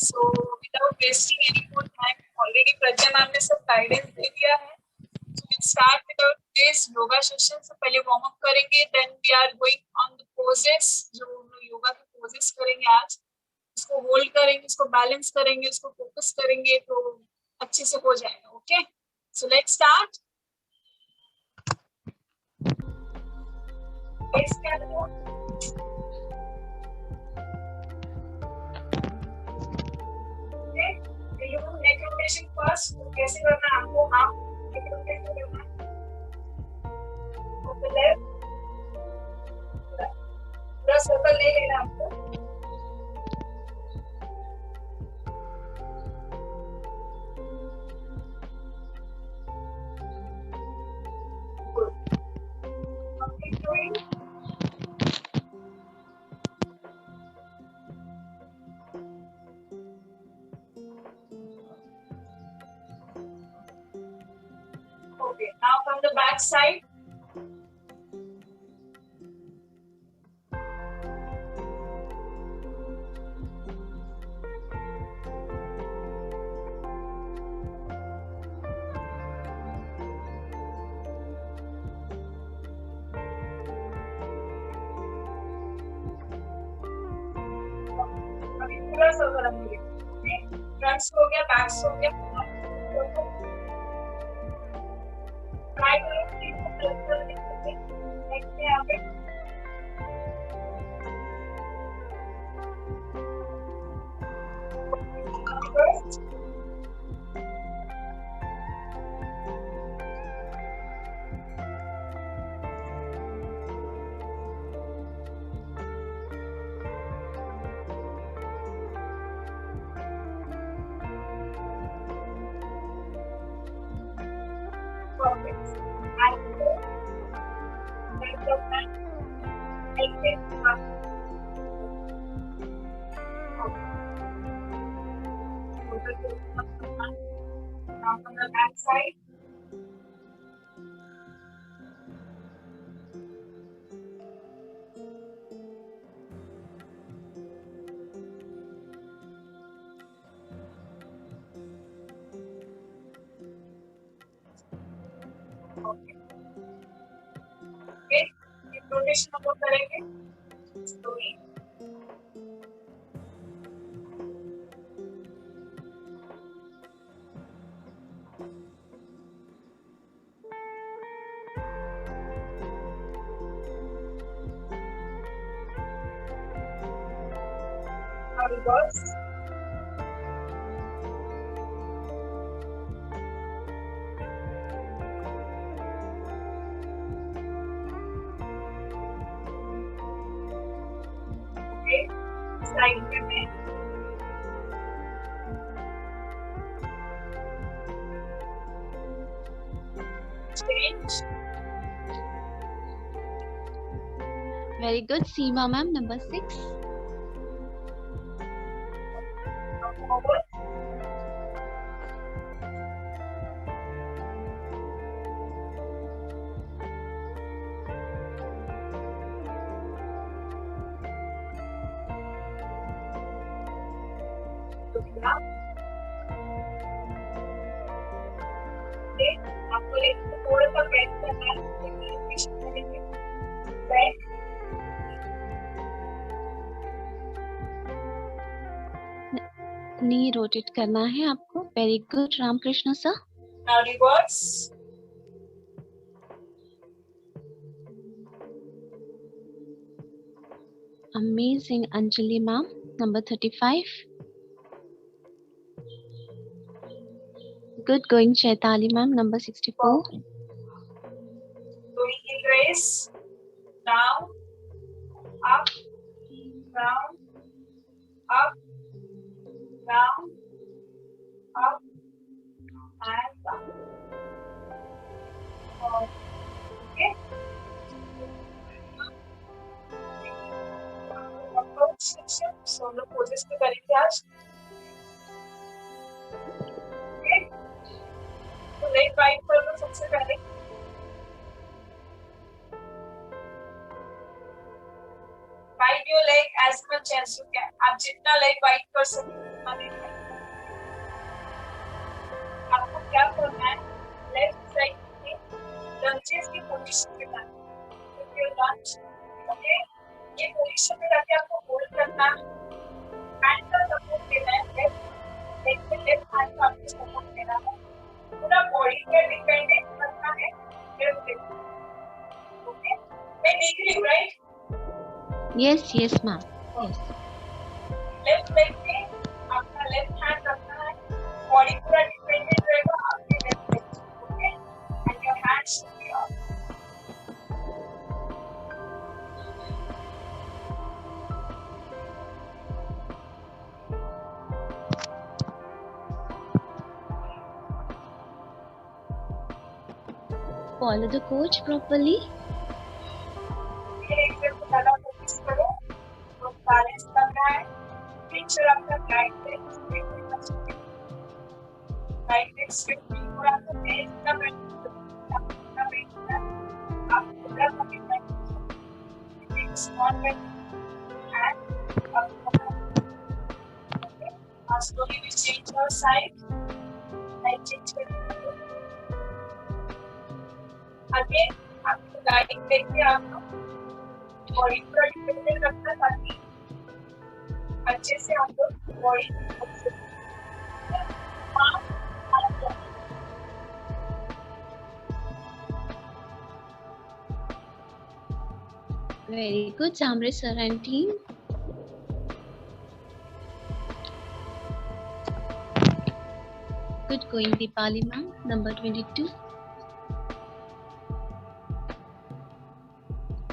So without wasting any more time, already Pragya ma'am ने सब guidance दे दिया है. So we'll start with our today's yoga session. So पहले warm up करेंगे, then we are going on the poses. जो योगा के poses करेंगे आज, उसको hold करेंगे, उसको balance करेंगे, उसको focus करेंगे, तो अच्छे से हो जाएगा. Okay? So let's start. Let's start. You do neck rotation first. कैसे करना है आपको? आप neck rotation करना है. On the left, पूरा circle ले लेना आपको. Good. Keep doing. Okay. Now from the back side. अभी पूरा सर्कल रखेंगे. फ्रंट हो गया, बैक हो गया. ट्राई करो तीन को प्लस करने के लिए. नेक्स्ट में यहाँ पे first perfect. And go back the front. Exit up. Over to the front. Now from the back side. Okay. Okay. Hip rotation हम लोग करेंगे. Slowly. Now reverse. Okay. Side में change. Very good. Seema ma'am, number 6. Now forward. Looking up. Okay. आपको leg को थोड़ा सा bend करना है. रोटेशन करेंगे. Bend. Knee rotate करना है आपको. Very good, Ramkrishna sir. Now reverse. Amazing, Anjali ma'am, number 35. Good going, Chaitali ma'am, number 64. Doing in race. Down. Up. Down. Up. Down. Up. And down. Okay. Approach section. So हम लोग poses पे करेंगे आज. Okay. तो leg wide कर लो सबसे पहले. Wide your leg as much as you can. आप जितना leg wide कर सकते हैं. घुटना देना है। आपको क्या करना है, लेफ्ट साइड में लंचेस की पोजीशन पे जाना है। फिर लंच, ओके, ये पोजीशन पे जाके आपको होल्ड करना है, हैंड का सपोर्ट देना है, लेफ्ट लेग पे लेफ्ट हैंड का आपको सपोर्ट देना है, पूरा बॉडी पे डिपेंडेंट करना है लेफ्ट लेग, ओके। मैं देख रही हूँ, right? Yes, yes, ma'am. Yes. Left leg पे अपना लेफ्ट हैंड रखना है, बॉडी पूरा डिपेंडेंट रहेगा आपके left leg, okay, and your hands should be up. Follow the coach properly. ये एक बार को ज्यादा फोकस करो, तो बैलेंस करना है, पिक्चर आपका राइट लेग स्ट्रेट होना चाहिए, राइट लेग स्ट्रेट पूरा आपका बेस का बेंड आपका बेंड है, आप पूरा कमिटमेंट एक स्मॉल बेंड एंड आपका, ओके। आज slowly we change our side, right change करते हैं। अगेन आपको राइट लेग पे आपको बॉडी पूरा डिपेंडेंट रखना है ताकि अच्छे से हम लोग body Very good, Samre sir and team. Good going, Deepali ma'am, number 22.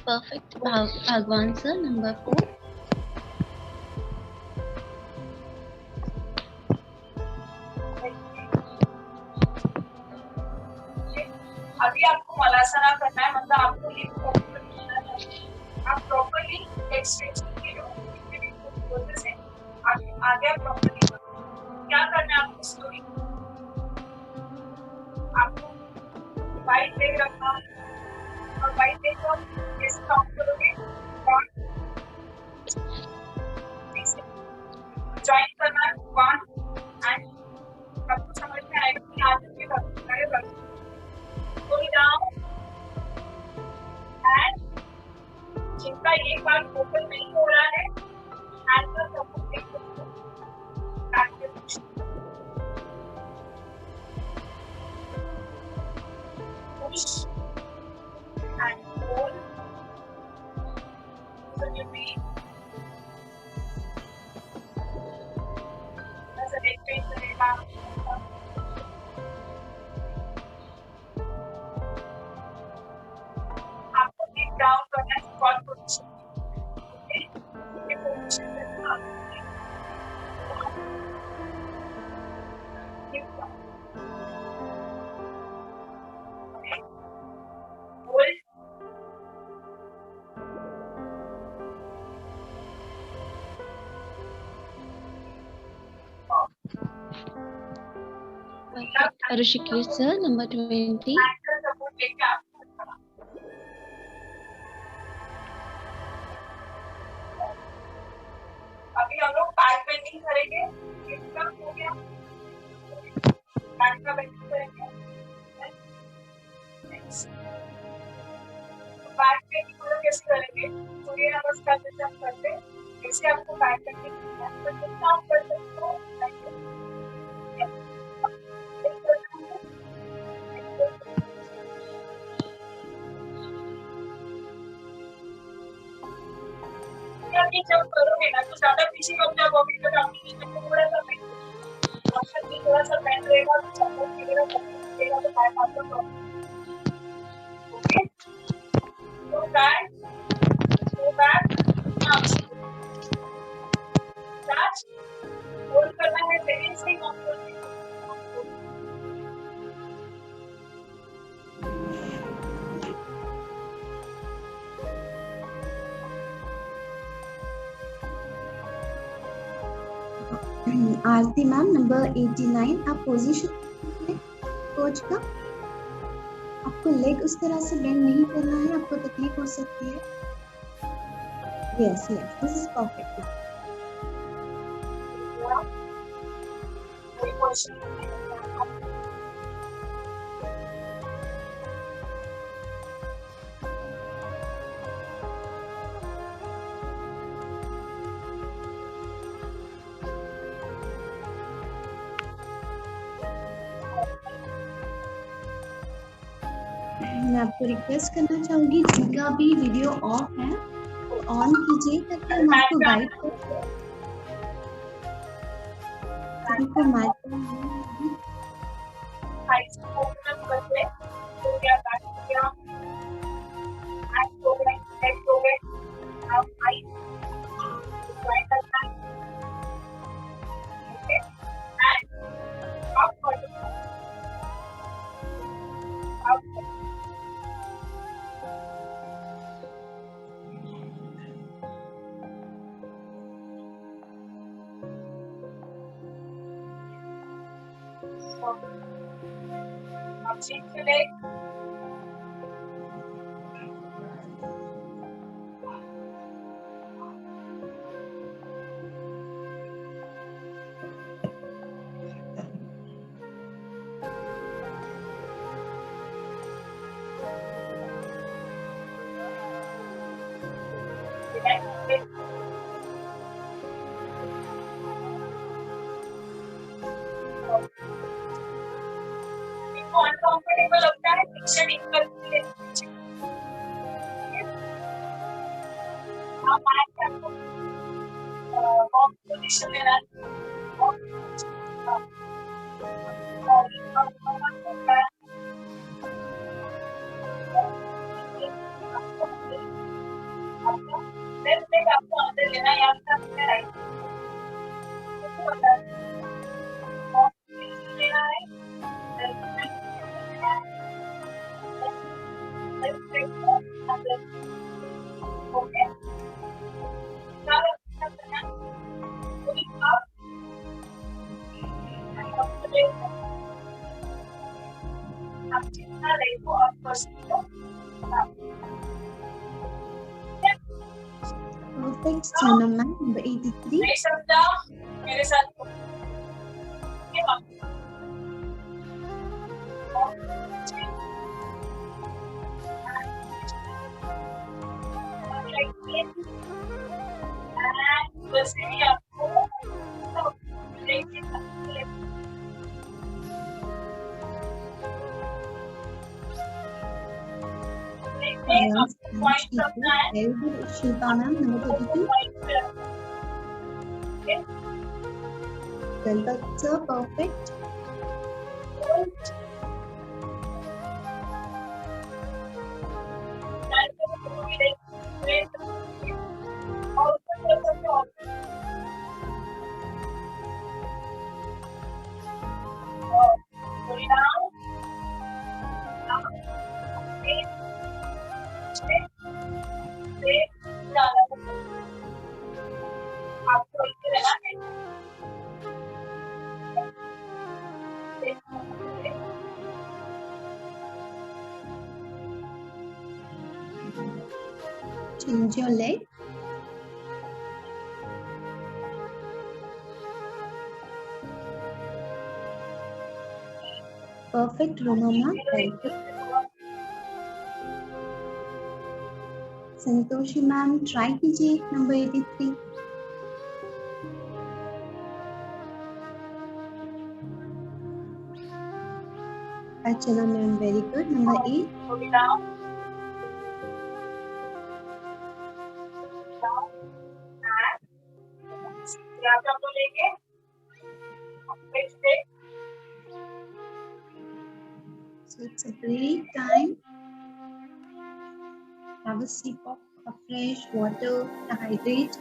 Perfect, Bhagwan sir, number 4. अभी आपको मलासना करना है, मतलब आपको लिप ओपन करना है, आप प्रॉपर्ली एक्सटेंशन के जो प्रोसेस है आगे आप प्रॉपर्ली क्या करना है आपको स्लोली, आपको वाइट लेग रखना और वाइट लेग को कैसे काउंट करोगे, ज्वाइन करना है 1 एंड आपको समझ में आएगा कि आज के रखना pull down and जिनका ये पार्ट ओपन नहीं हो रहा है हैंड का सपोर्ट देख सकते हो, बैक पे push and hold, so you be as a neck pain करेगा, आपको डीप डाउन करना है स्क्वाट पोजीशन, ओके, ये पोजीशन पे आप deep down, okay, hold, Perfect, Arushikesh sir, number 20. Hand का सपोर्ट लेके आप अभी हम लोग बैक बेंडिंग करेंगे, इसका हो गया, बैक का बेंडिंग करेंगे, बैक बेंडिंग को कैसे करेंगे, सूर्य नमस्कार जैसे हम करते हैं वैसे आपको बैक बेंडिंग करना है, तो जितना आप कर सकते हो कि जब करोगे ना तो ज्यादा पीछे कम जाओगे, तो आपकी नीचे को थोड़ा सा आपका नी थोड़ा सा बेंड रहेगा, तो सपोर्ट मिलेगा, सपोर्ट मिलेगा तो बैक आपका प्रॉब्लम, ओके, तो बैक टच होल्ड करना है, सेकंड से काउंट करना है, आरती मैम नंबर 89, आप पोजीशन कोच का, आपको लेग उस तरह से बेंड नहीं करना है, आपको तकलीफ हो सकती है। Yes yes, this is perfect. Question मैं आपको रिक्वेस्ट करना चाहूंगी जिनका भी वीडियो ऑफ है वो ऑन कीजिए ताकि हम आपको गाइड कर सभी को माइक अनकंफर्टेबल लगता है पिक्चर इक्वल आप आए आपको बॉक्स पोजीशन लेना आपको अंदर लेना या राइट लेना है ओके आप जितना देखो आप कर सकते हो परफेक्ट चैनल मैम नंबर 83 नहीं समझा मेरे साथ वैसे ही आपको Shilpa ma'am number 32 welcome sir perfect आपको इसे रहना है change your leg perfect Romama very good Santoshi ma'am try कीजिए number 83 Archana ma'am very good number 8 so it's a great time have a sip of a fresh water to hydrate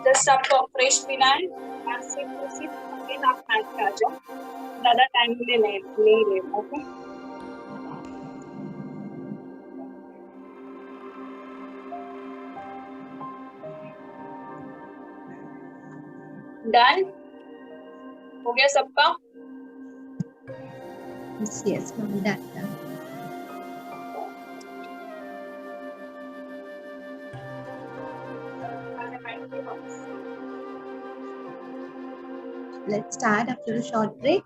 just आपको fresh पीना है सिर्फ आप मैच पे आ जाओ ज़्यादा time ले ले ओके डन हो गया सबका yes ma'am done Let's start after a short break.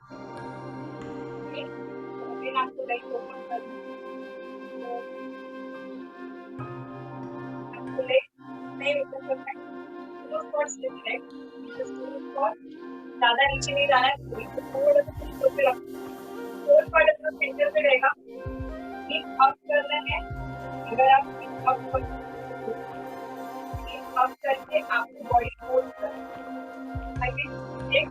Again आपको लाइक ओपन करना है, आपको लाइक नहीं ओपन करना है, तो फर्स्ट लाइक ज्यादा नीचे नहीं जाना है, थोड़ा सा ऊपर पे रखना है, फोर पार्ट अपना सेंटर पे रहेगा, एक अप करना है, अगर आप अप करके आपको बॉडी फोल्ड करना है, एक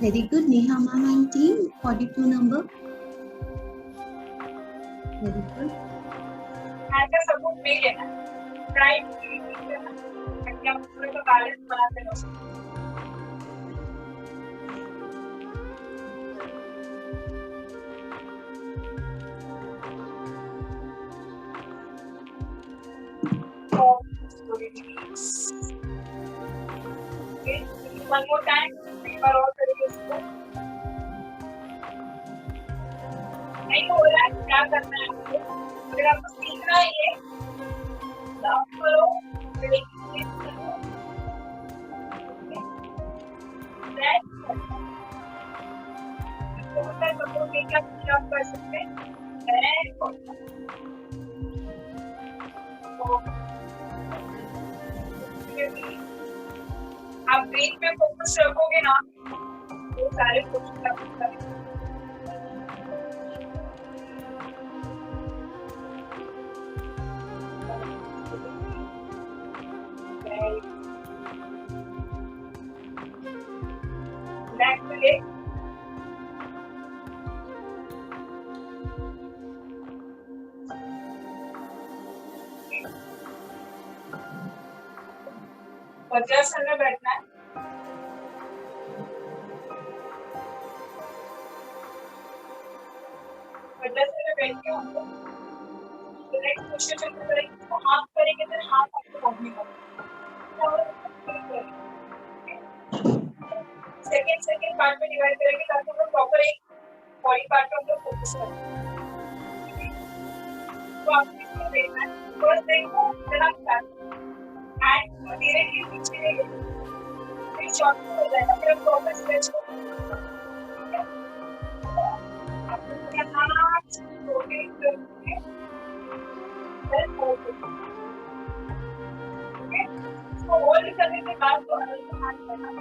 Very good, Neha ma'am and team. 42 number. Very good. Hand का सपोर्ट नहीं लेना, राइट करना, ताकि आप पूरे का बैलेंस बनाते रहो। One more time, एक बार और करिए इसको। नहीं हो रहा है, क्या करना है आपको? अगर आपको सीखना है ये, तो आप करो, ब्रेक करो, ब्रेक करो। तो होता है सपोर्ट लेके आप कर सकते हैं, ब्रेक करो। आप ब्रेक पे फोकस रखोगे ना, तो सारे क्वेश्चन आप करेंगे। बैक टू लेग, वज्रासन में बैठना है, वज्रासन में बैठ के हमको नेक्स्ट पोस्चर जो करेंगे, तो हाथ करेंगे, तो हाथ आपको बढ़ने का सेकंड पार्ट में डिवाइड करेंगे, ताकि हम प्रॉपर एक बॉडी पार्ट पे हम लोग फोकस करें। तो आपको इसको देखना है, फर्स्ट देखो, देन आप स्टार्ट एंड धीरे धीरे पीछे फिर शॉर्ट हो जाएगा, फिर आप प्रॉपर स्ट्रेच को आपको पूरा हाथ रोटेट करके फिर होल्ड करना, ओके? इसको होल्ड करने के बाद तो अंदर से हाथ करना है,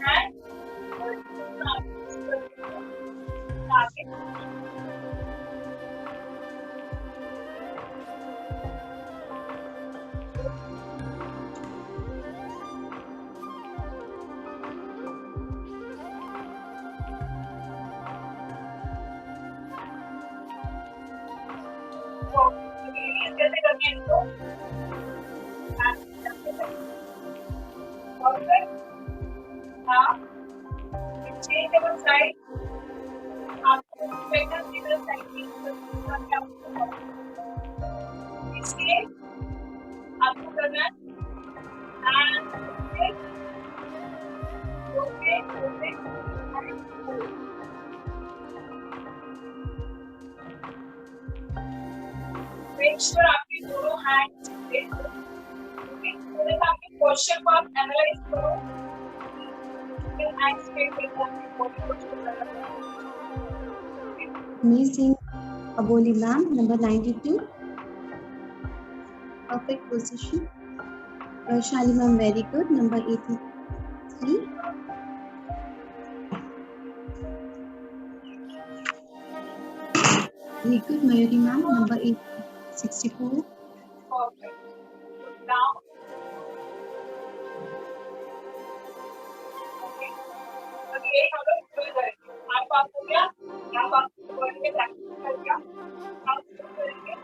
एंड आगे रिलीज कैसे करनी है इसको, और फिर हाँ चेंजेबल साइड, आपको बेटर मिडल साइड की इसलिए आपको करना है ओके ओके, मेक श्योर आपके दोनों हैंड्स पे, ओके? थोड़ा सा आपके पोस्चर को आप एनालाइज करो, हैंड्स पे आपकी बॉडी को छोटा रखना। Amazing, Aboli ma'am, number 92. Perfect position. Vaishali ma'am, very good. Number 83. Very good, Mayuri ma'am, number 64. Perfect. Now, okay. अभी एक हम लोग शुरू करेंगे, आप हो गया, आप बॉडी में प्रैक्टिस कर दिया, आप शुरू करेंगे।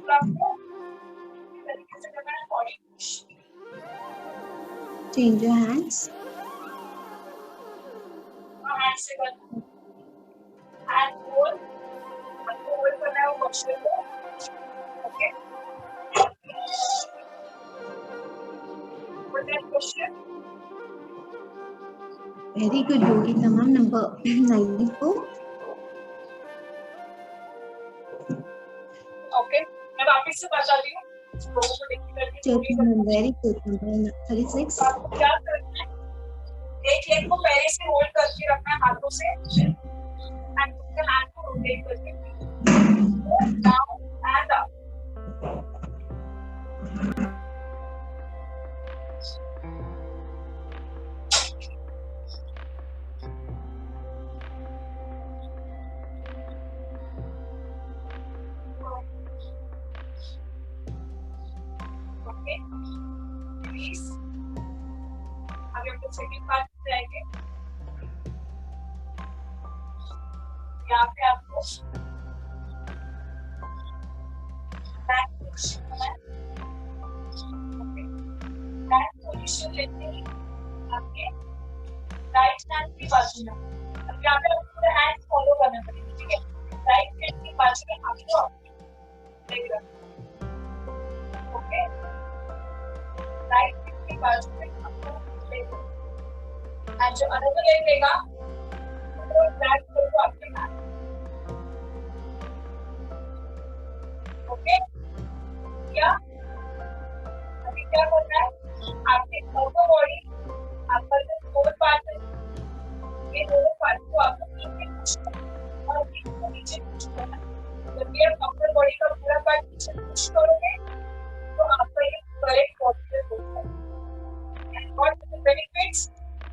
तो आपको इस तरीके से करना है, body push, Change your hands. Hand से करना, हैंड होल्ड, आपको होल्ड करना है वो पोस्चर को, Okay. What that question? Very good, Yogita ma'am. Number 94. Okay. मैं वापस से बता रही हूँ लोगों को देखने करके Check ma'am. Very good. Number 36. आपको क्या करना है, एक लेग को पहले से होल्ड करके रखना है हाथों से एंड दूसरे हैंड को रोटेट करके down and up. Okay. Release. अभी हम लोग सेकंड पार्ट में जाएंगे. यहाँ पे आपको बैक पोजीशन है. बैक पोजीशन लेते ही आपके राइट हैंड की बाजू में, अब यहाँ पे आपको पूरा हैंड फॉलो करना पड़ेगा. ठीक है, राइट हैंड की बाजू में आपको लेग रखना. ओके, राइट हैंड की बाजू में आपको लेग रखना एंड जो अदर लेग लेगा वो बैक को आपके हैंड. ओके, क्या अभी क्या करना है, आपके अपर बॉडी, आपका जो फोर पार्ट है, ये दोनों पार्ट को आपको नीचे पुश करना और नीचे पुश करना. जब ये अपर बॉडी का पूरा पार्ट नीचे पुश करोगे तो आपका ये करेक्ट पोस्चर होगा. And what is the benefits,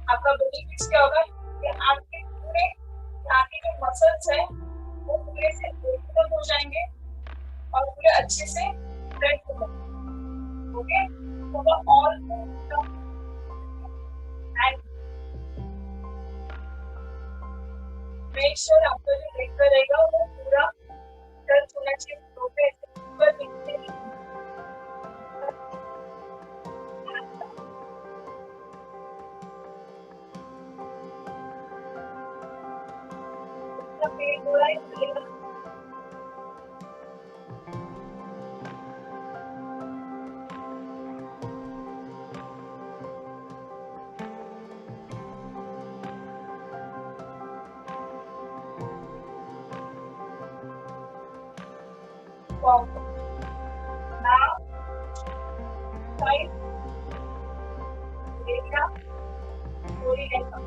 आपका बेनिफिट्स क्या होगा कि आपके पूरे आगे जो मसल्स है वो पूरे से ओपन हो जाएंगे और पूरे अच्छे से स्ट्रेच हो जाएंगे. ओके, तो ऑल एंड मेक श्योर आपका जो लेग रहेगा वो पूरा टच होना चाहिए फ्लोर पे, ऊपर नीचे नहीं. उसका पेट हो रहा है चलेगा. Wow. Now, side, area, slowly and up.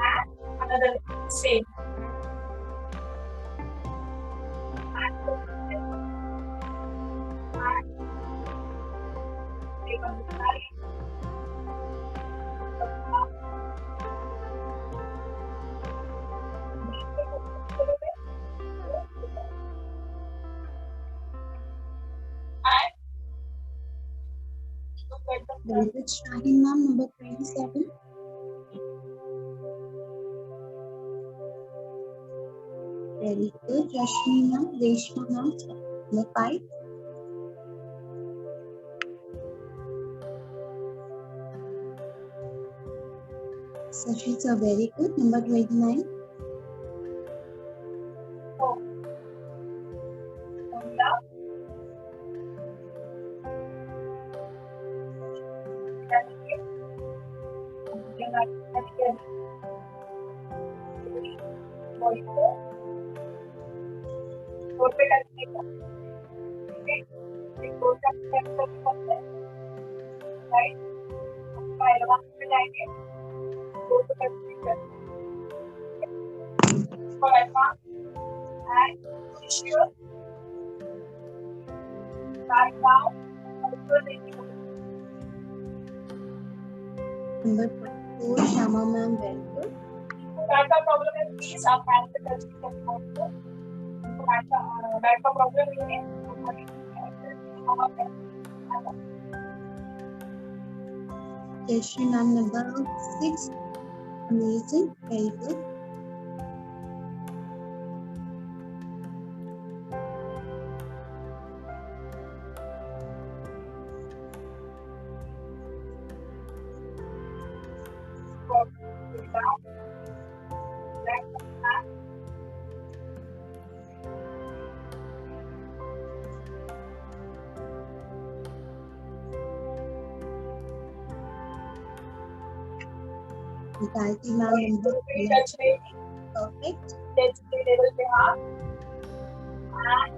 And another same. And take on the side. Very good, Shaheen ma'am. Number 27. Very good, Rashmi ma'am. Reshma ma'am. Number 5. Sashi sir, very good. Number 29. Oh. Yeah. Body को four पे touch करेगा. एक four का touch करते हैं right, हम advance पे जाएंगे. फोर पे टच करते हैं for advance and sure write down और ऊपर देखिए. Number 24, Shama ma'am, very good. Back का प्रॉब्लम है प्लीज आप हैंड पे टच करके बोलो. बैक का प्रॉब्लम नहीं है. Jayashree ma'am, number 6. Amazing, very good. निकालती मैम नंबर टच रहेगी, परफेक्ट। टच के लेवल पे हाथ and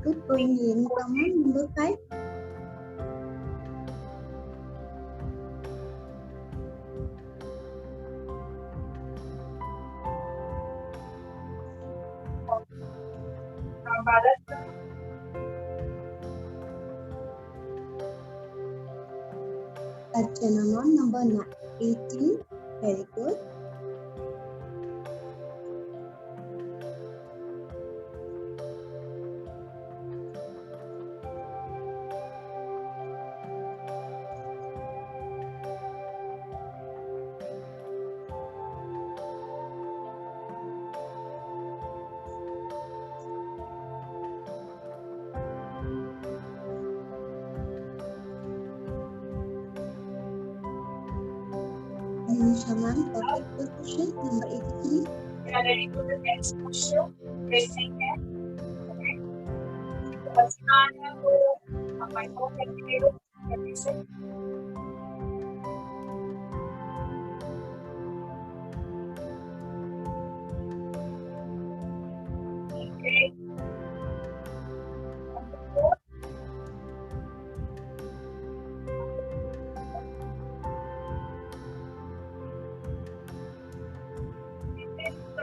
good. Going Renuka ma'am number 5। Bharat Archana ma'am number 18. Very good. Nisha ma'am, perfect position number 83. we are ready for the next question. Tracing है, okay? पसीना है वो micro करके करने से okay.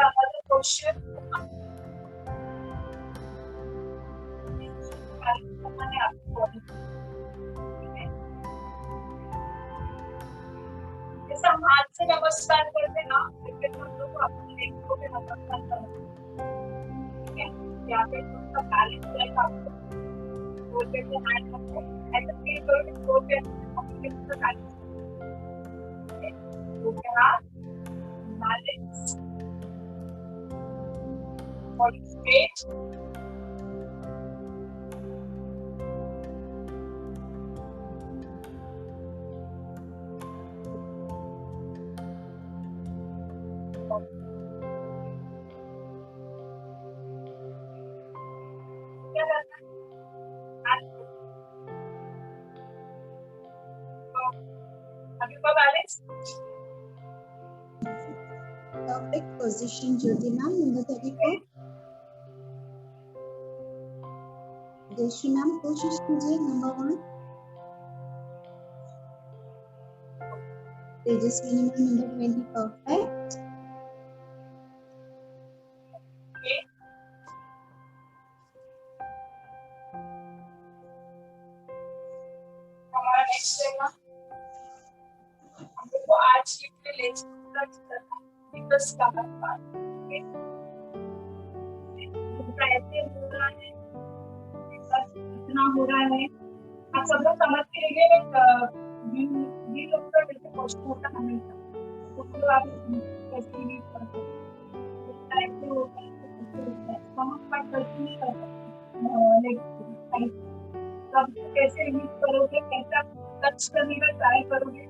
Another question. जैसे हम हाथ से नमस्कार करते हैं ना, फिर हम लोग अपने लेग को भी नमस्कार करते हैं, ठीक है? यहाँ पे उसका बैलेंस लाइक आपको बोलते हैं हैंड रखो, ऐसे फील करो कि बोलते हैं अपने उसका बैलेंस, तो क्या बैलेंस body straight, क्या करना है? अभी का balance Perfect position Jyoti ma'am number 34. Jayashree ma'am कोशिश कीजिए number 1। Tejaswini ma'am number 20 perfect. हमारा नेक्स्ट रहेगा, हमको आज ये लेक्चर करना है बिकॉज़ का बात, ओके? ऐसे हो रहा है, इतना हो रहा है, आप सब लोग समझ के रहिए, ये लोग का जैसे क्वेश्चन होता है हमेशा, तो फिर आप कैसे रीड करते हो, इस टाइप से होता है, समझ पास करते नहीं कर सकते, तब कैसे रीड करोगे, कैसे आप टच करने का ट्राई करोगे,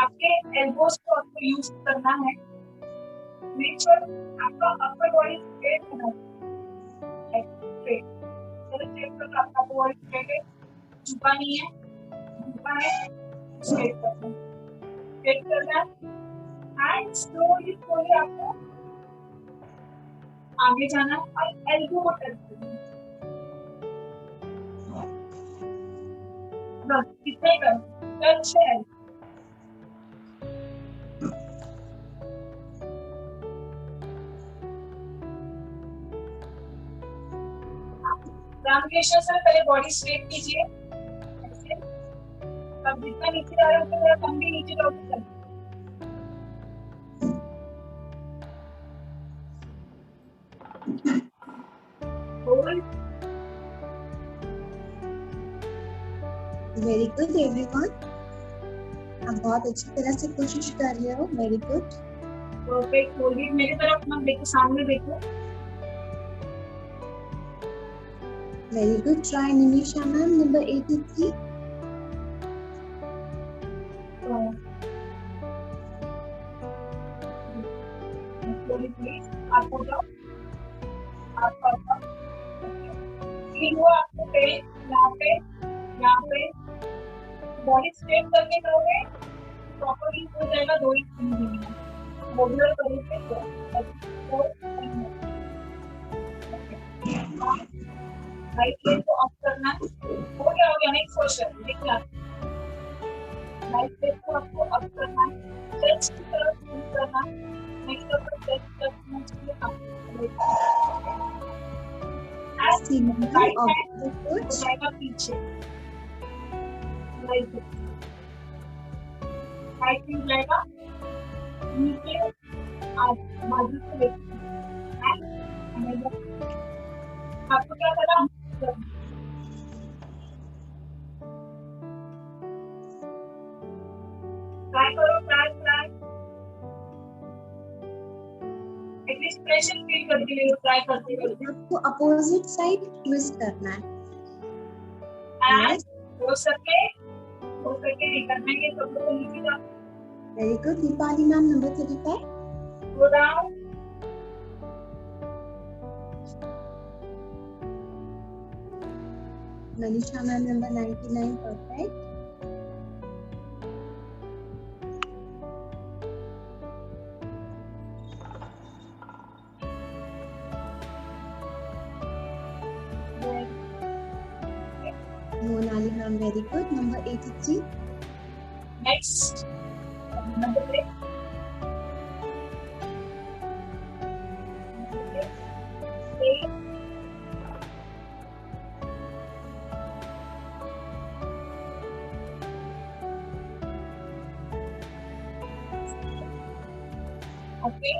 आपके एल्बोस को आपको यूज करना है, मेक श्योर आपका अपर बॉडी स्ट्रेट होना चाहिए, स्ट्रेट, चेक कर आपका बॉडी स्ट्रेट है, झुका नहीं है, झुका है, स्ट्रेट करना है, एंड स्लोली स्लोली आपको आगे जाना है और एल्बो को टच करना है, बस इतना ही करना, टच है। रामकृष्ण सर पहले बॉडी स्ट्रेट कीजिए, ऐसे, तब जितना नीचे जा रहे हो उतना कम भी नीचे जाओगे सर। वेरी गुड एवरीवन, आप बहुत अच्छी तरह से कोशिश कर रहे हो, वेरी गुड। परफेक्ट, होल्ड मेरी तरफ मत देखो, सामने देखो, very good. Try Nimisha ma'am number 83। Please आप हो जाओ, आप फील हुआ आपको पेन यहाँ पे बॉडी स्ट्रेट करके करोगे प्रॉपर्ली हो जाएगा 2 ही 3 दिन में मोडुलर करोगे तो राइट लेग को अप करना है हो गया नेक्स्ट क्वेश्चन देखिए राइट लेग को आपको अप करना है चेस्ट की तरफ मूव करना नेक्स्ट ऊपर चेस्ट रखना चाहिए राइट हैंड जाएगा पीछे राइट हैंड जाएगा नीचे बाजू से लेके आपको क्या करना ट्राई करो ट्राई एटलीस्ट प्रेशर फील करते हुए ट्राई करते हुए आपको अपोजिट साइड ट्विस्ट करना है एंड हो सके करना है सब लोग नीचे जाओ very good Deepali ma'am number 35 go down Manisha ma'am number 99 perfect Monali ma'am very good number 83 next number 3 okay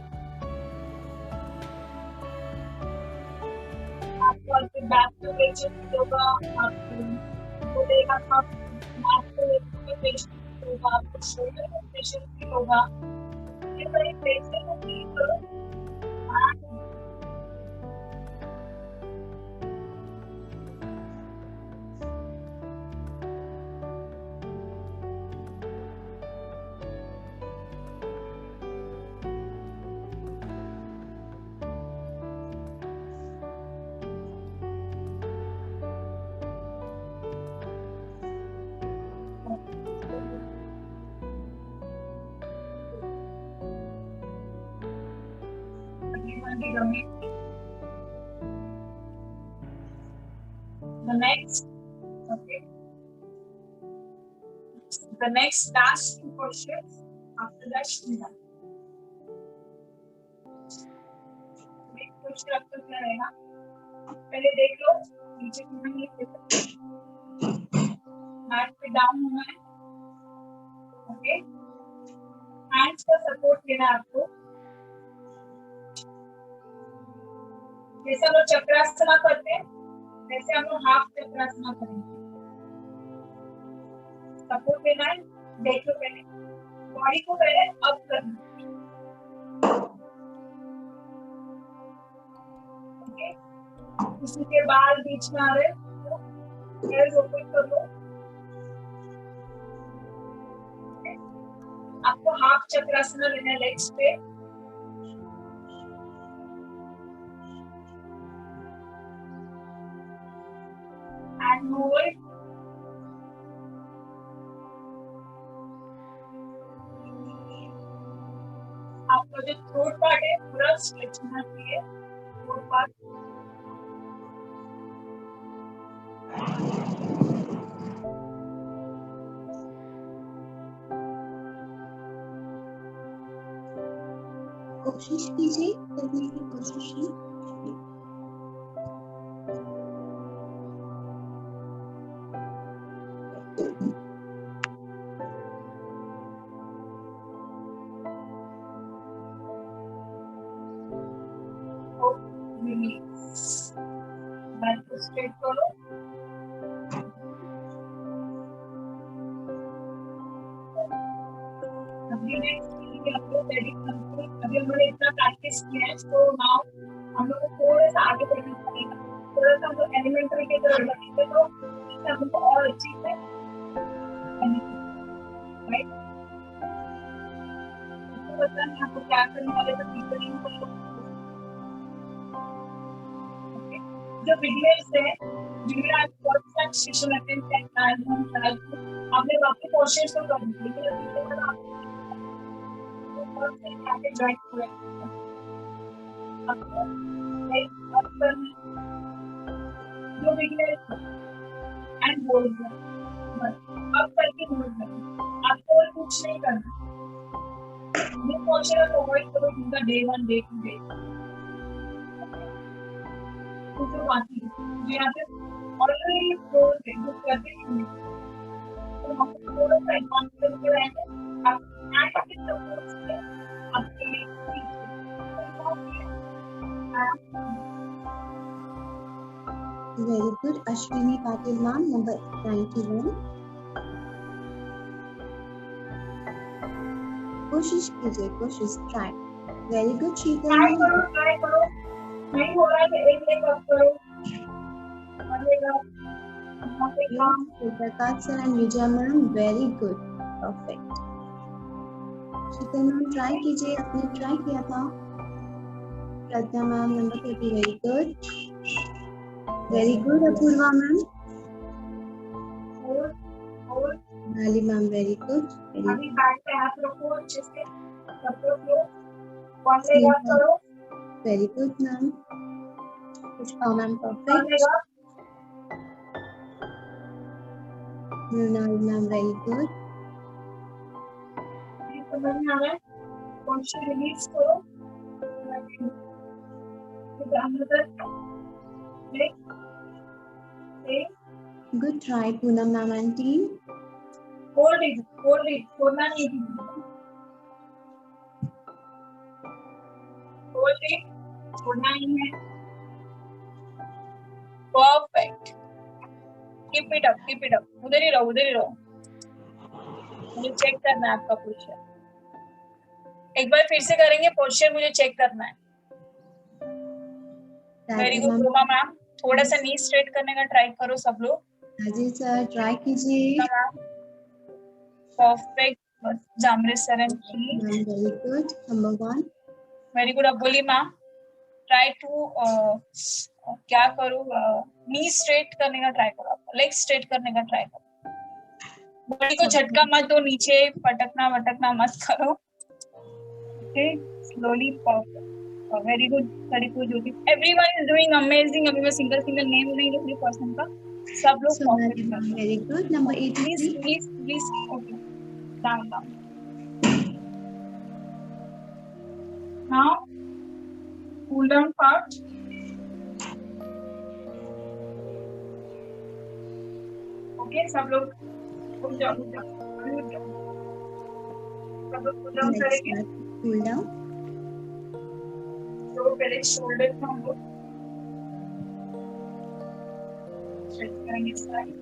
आपको अगर बैक टू पेशेंट होगा आपको देगा आप बैक टू पेशेंट होगा आपको शोल्डर में प्रेशर फील होगा ये सारी प्रेशर को फील करो The next last two questions. After that, Shmita. Next question आपका क्या रहेगा? पहले देख लो नीचे कितना नहीं मैट पे डाउन होना है. ओके. हैंड्स का सपोर्ट लेना है आपको. जैसे हम लोग चक्रासना करते हैं वैसे हम लोग हाफ चक्रासना करेंगे. सपोर्ट लेना है. देखो पहले बॉडी को पहले अप करना. ओके. किसी के बाल बीच में आ रहे तो हेयर्स ओपन कर लो. आपको हाफ चक्रासना लेना है लेग्स पे. And hold. आपका जो थ्रोट पार्ट है पूरा स्ट्रेच होना चाहिए. थ्रोट पार्ट कोशिश कीजिए करने की कोशिश स्ट्रेट करो. अभी नेक्स्ट आप लोग रेडी करते हैं. अभी हमने इतना प्रैक्टिस किया है तो नाउ हम लोग को थोड़ा सा आगे बढ़ना पड़ेगा. थोड़ा सा हम लोग एलिमेंट्री की तरफ बढ़ेंगे तो इससे हमको और अच्छी से राइट. पता नहीं आपको क्या करने वाले तो टीचरिंग कर लो. जो बिगिनर्स है Julia, what's that session attend and I want to आपने बाकी portions तो कर दिए लेकिन अभी के बाद आपको कौन से कैसे join हुए आपको एक करना जो बिगड़े and बोल दिया अब करके बोल दिया आपको और कुछ नहीं करना ये portion को avoid करो उनका day 1 day 2 day तो बाकी जो यहाँ पे ऑलरेडी क्लोज है जो करते ही तो हम थोड़ा सा कॉन्फिडेंस में रहेंगे आप एक्टिव सपोर्ट से आपके लिए very good Ashwini Patil ma'am number 91 कोशिश कीजिए कोशिश try very good Sheetal try करो नहीं हो रहा है तो एक अप करो Prakash sir and Vijay ma'am very good perfect Sheetal ma'am try कीजिए आपने ट्राई किया था Pragya ma'am number 30 very good Apurva ma'am और नाली मैम वेरी गुड अभी बैक पे हाथ रखो अच्छे से सब लोग कौन से याद करो very good ma'am Pushpa ma'am perfect Mrinal ma'am very good समझ में आ रहा है कौन से रिलीज करो good try Poonam ma'am and team hold it छोड़ना नहीं होल्ड इट छोड़ना ही है परफेक्ट कीप इट अप उधर ही रहो मुझे चेक करना है आपका पोस्चर एक बार फिर से करेंगे पोस्चर मुझे चेक करना है वेरी गुड रोमा मैम थोड़ा सा नी स्ट्रेट करने का ट्राई करो सब लोग अजय सर ट्राई कीजिए परफेक्ट जामरे sir and very good number 1 very good अब बोली मैम ट्राई टू क्या करो नी स्ट्रेट करने का ट्राई करो लेग स्ट्रेट करने का ट्राई करो बॉडी को झटका मत दो नीचे पटकना मत करो okay slowly perfect very good 34 Jyoti everyone is doing amazing अभी मैं सिंगल नेम नहीं लूंगी पर्सन का सब लोग परफेक्ट कर very good number 83 please okay down now cool down part okay सब लोग कूल डाउन सब लोग कूल डाउन करेंगे कूल डाउन तो पहले शोल्डर को हम लोग स्ट्रेच करेंगे side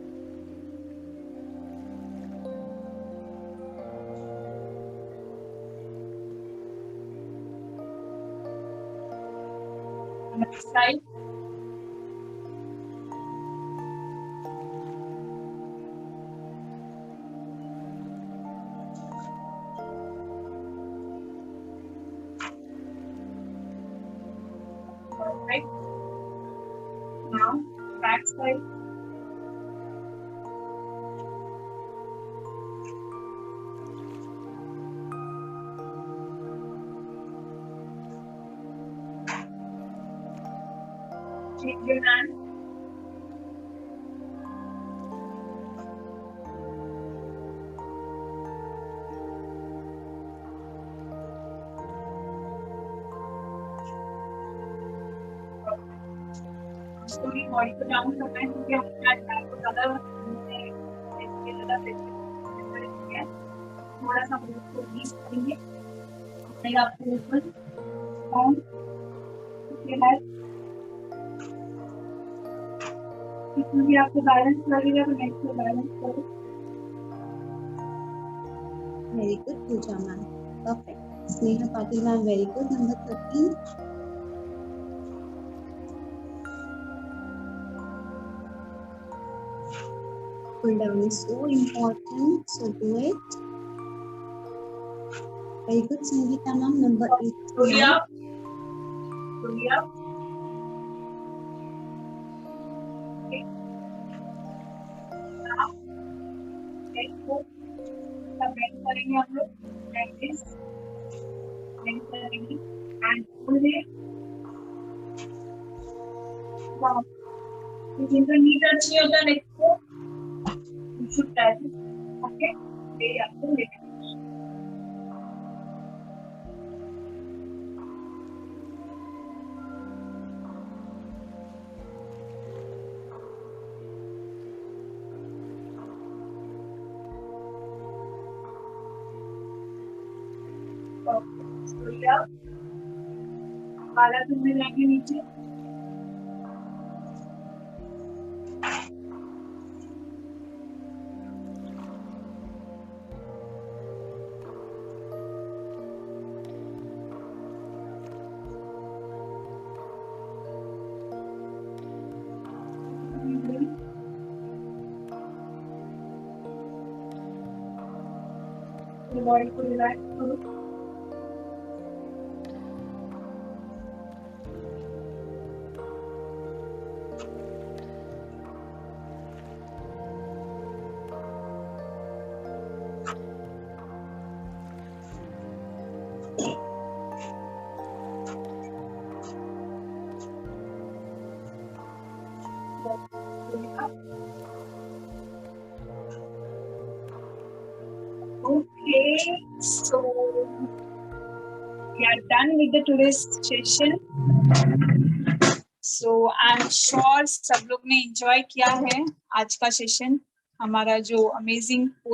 side right now back side keep your hand slowly body को डाउन करना है क्योंकि हम आज को ज्यादा थोड़ा सा को रीच करेंगे अपने आप को ऊपर डाउन के है इसमें भी आपको बैलेंस लगेगा तो नेक्स्ट में बैलेंस करो very good Pooja ma'am perfect Sneha Patil ma'am very good number 13 cool down is so important, so do it. Very good, Sangeeta ma'am, number 8. Julia. Okay. Bend करेंगे हम लोग, प्रैक्टिस बेंड करेंगे एंड होल्ड इट। वाओ, जिनका नी touch नहीं होता next को you should touch, okay, ये आपको लेके बाला तुमने जाके नीचे बॉडी को रिलैक्स करो। Okay, so we are done with the today's session. So I'm sure सब लोग ने enjoy किया है आज का सेशन, हमारा जो अमेजिंग